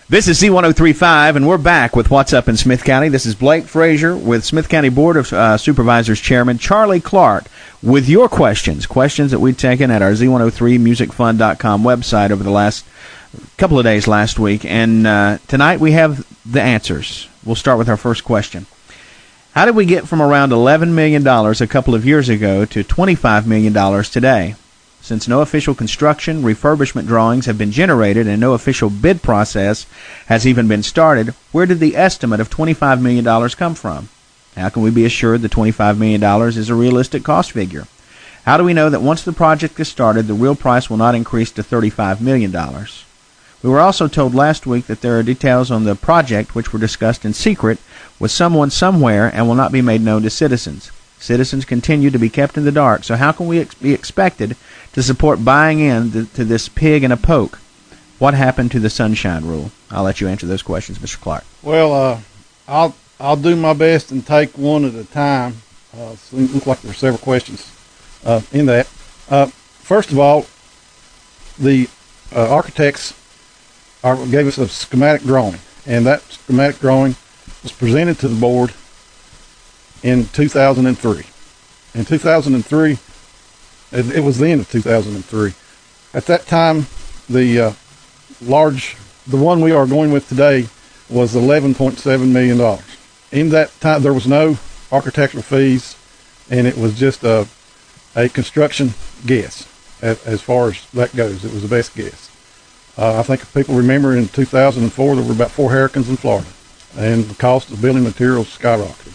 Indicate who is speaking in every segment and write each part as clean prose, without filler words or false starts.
Speaker 1: This is Z1035, and we're back with What's Up in Smith County. This is Blake Frazier with Smith County Board of Supervisors Chairman Charlie Clark with your questions that we've taken at our Z103musicfund.com website over the last couple of days last week. And tonight we have the answers. We'll start with our first question. How did we get from around $11 million a couple of years ago to $25 million today? Since no official construction, refurbishment drawings have been generated and no official bid process has even been started, where did the estimate of $25 million come from? How can we be assured the $25 million is a realistic cost figure? How do we know that once the project is started, the real price will not increase to $35 million? We were also told last week that there are details on the project which were discussed in secret with someone somewhere and will not be made known to citizens. Citizens continue to be kept in the dark, so how can we be expected to support buying in to this pig in a poke? What happened to the sunshine rule? I'll let you answer those questions, Mr. Clark.
Speaker 2: Well, I'll do my best and take one at a time. So it looks like there are several questions in that. First of all, the architects gave us a schematic drawing, and that schematic drawing was presented to the board in 2003. In 2003, it was the end of 2003. At that time, the one we are going with today was $11.7 million. In that time, there was no architectural fees, and it was just a construction guess as far as that goes. It was the best guess. I think if people remember, in 2004, there were about 4 hurricanes in Florida, and the cost of building materials skyrocketed.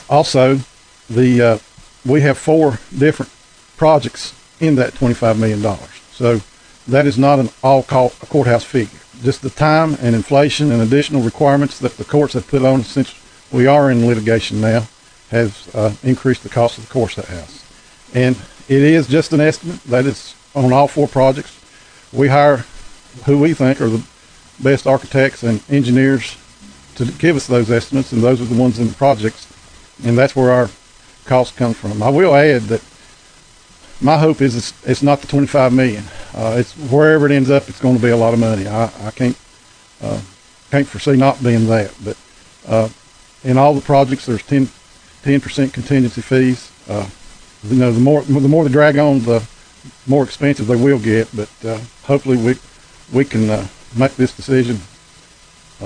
Speaker 2: Also, we have 4 different projects in that $25 million. So that is not an courthouse figure. Just the time and inflation and additional requirements that the courts have put on us since we are in litigation now has increased the cost of the courthouse. And it is just an estimate. That is on all 4 projects. We hire who we think are the best architects and engineers to give us those estimates, and those are the ones in the projects. And that's where our cost comes from. I will add that my hope is it's not the $25 million. It's wherever it ends up, it's going to be a lot of money. I can't foresee not being that. But in all the projects, there's 10% contingency fees. The more they drag on, the more expensive they will get. But hopefully we can make this decision,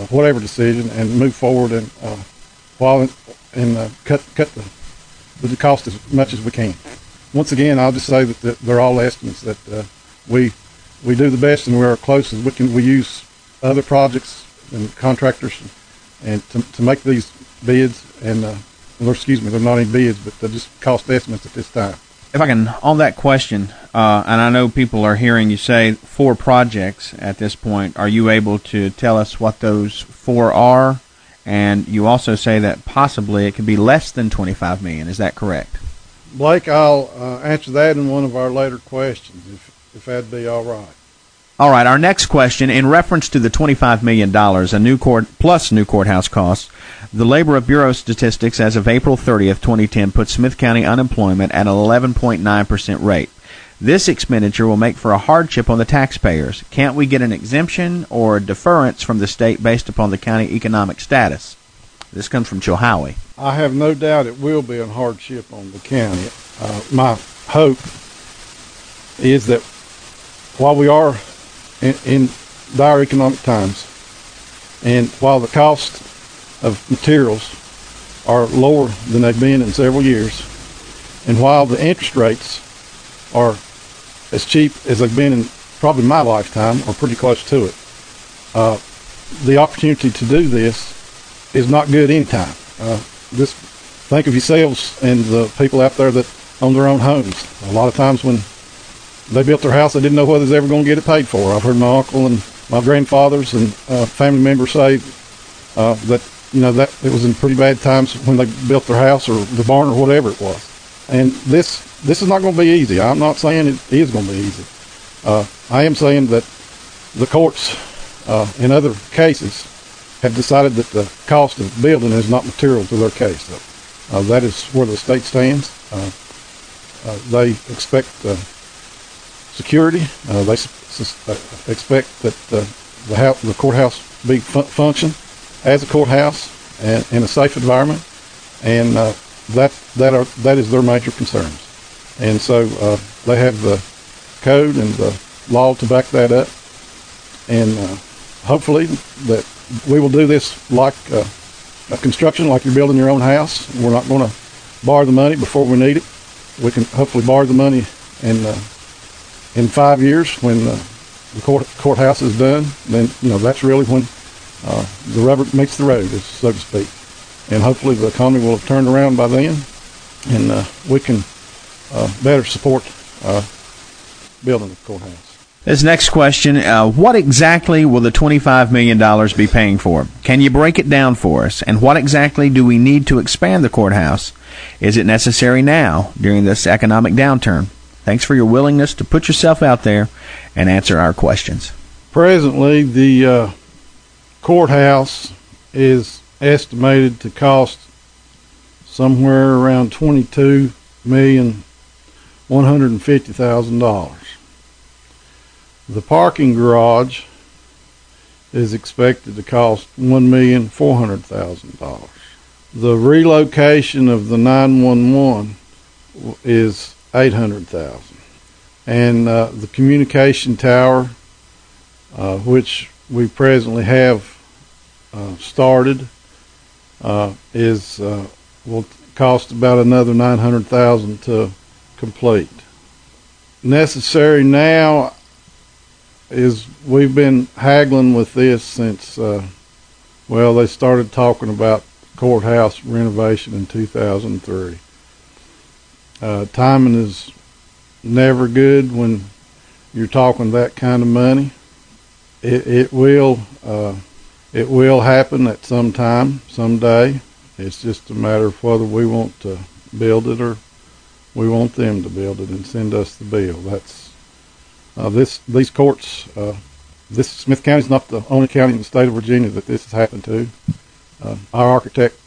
Speaker 2: whatever decision, and move forward and cut the cost as much as we can. Once again, I'll just say that they're all estimates, that we do the best and we're close as we can. We use other projects and contractors and to make these bids, and they're not any bids, but they're just cost estimates at this time.
Speaker 1: If I can, on that question, and I know people are hearing you say 4 projects at this point, are you able to tell us what those 4 are? And you also say that possibly it could be less than $25 million. Is that correct?
Speaker 2: Blake, I'll answer that in one of our later questions, if that'd be all right.
Speaker 1: All right. Our next question, in reference to the $25 million, plus new courthouse costs, the Labor Bureau statistics as of April 30th, 2010, put Smith County unemployment at an 11.9% rate. This expenditure will make for a hardship on the taxpayers. Can't we get an exemption or a deference from the state based upon the county economic status? This comes from Chilhowie.
Speaker 2: I have no doubt it will be a hardship on the county. My hope is that while we are in dire economic times, and while the cost of materials are lower than they've been in several years, and while the interest rates are as cheap as they've been in probably my lifetime, or pretty close to it, the opportunity to do this is not good anytime. Just think of yourselves and the people out there that own their own homes. A lot of times when they built their house, they didn't know whether they was ever going to get it paid for. I've heard my uncle and my grandfathers and family members say that that it was in pretty bad times when they built their house or the barn or whatever it was. And this is not going to be easy. I'm not saying it is going to be easy. I am saying that the courts in other cases have decided that the cost of building is not material to their case. That is where the state stands. They expect security. They expect that the courthouse be function as a courthouse and in a safe environment, and that is their major concerns. And so they have the code and the law to back that up, and hopefully that we will do this like a construction, like you're building your own house. We're not going to borrow the money before we need it. We can hopefully borrow the money in 5 years when the courthouse is done. Then that's really when the rubber meets the road, so to speak. And hopefully the economy will have turned around by then, and we can better support building the courthouse.
Speaker 1: This next question, what exactly will the $25 million be paying for? Can you break it down for us? And what exactly do we need to expand the courthouse? Is it necessary now during this economic downturn? Thanks for your willingness to put yourself out there and answer our questions.
Speaker 2: Presently, the courthouse is estimated to cost somewhere around $22,150,000. The parking garage is expected to cost $1,400,000. The relocation of the 911 is $800,000, and the communication tower, which we presently have started, will cost about another $900,000 to complete. Necessary now is we've been haggling with this since they started talking about courthouse renovation in 2003. Timing is never good when you're talking that kind of money. It will happen at some time, someday. It's just a matter of whether we want to build it or we want them to build it and send us the bill. That's these courts. This Smith County is not the only county in the state of Virginia that this has happened to. Our architect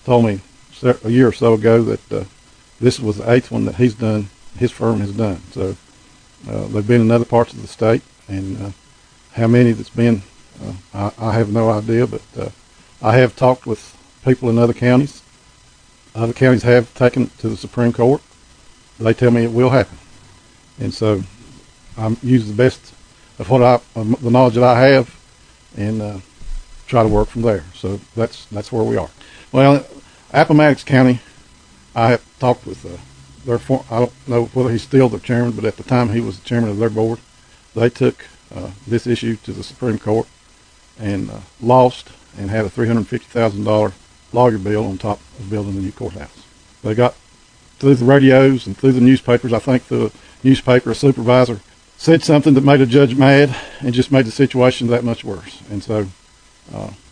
Speaker 2: told me a year or so ago that this was the 8th one that his firm has done. So they've been in other parts of the state, and how many that's been, I have no idea. But I have talked with people in other counties. Other counties have taken it to the Supreme Court. They tell me it will happen, and so I'm using the best of the knowledge that I have, and try to work from there. So that's where we are. Well, Appomattox County, I have talked with I don't know whether he's still the chairman, but at the time he was the chairman of their board. They took this issue to the Supreme Court and lost, and had a $350,000 lawyer bill on top of building the new courthouse. They got through the radios and through the newspapers. I think the newspaper supervisor said something that made a judge mad and just made the situation that much worse. And so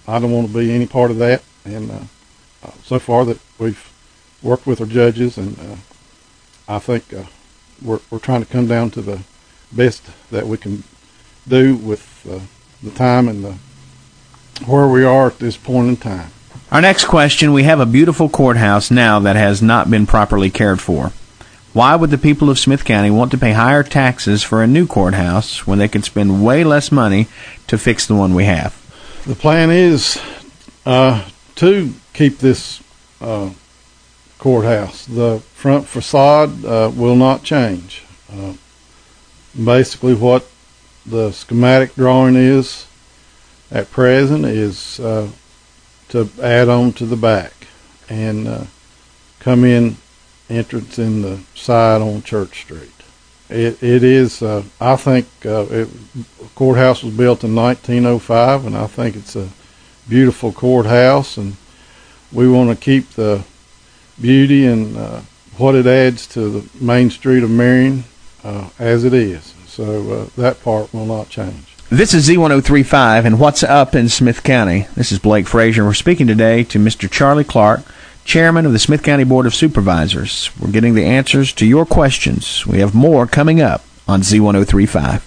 Speaker 2: I don't want to be any part of that. And so far that we've worked with our judges, and I think we're trying to come down to the best that we can do with the time and where we are at this point in time.
Speaker 1: Our next question, we have a beautiful courthouse now that has not been properly cared for. Why would the people of Smith County want to pay higher taxes for a new courthouse when they could spend way less money to fix the one we have?
Speaker 2: The plan is to keep this courthouse. The front facade will not change. Basically what the schematic drawing is at present is to add on to the back and come in entrance in the side on Church Street. It is, I think, the courthouse was built in 1905, and I think it's a beautiful courthouse, and we want to keep the beauty and what it adds to the main street of Marion as it is. So that part will not change.
Speaker 1: This is Z1035 and What's Up in Smith County. This is Blake Frazier. We're speaking today to Mr. Charlie Clark, Chairman of the Smith County Board of Supervisors. We're getting the answers to your questions. We have more coming up on Z1035.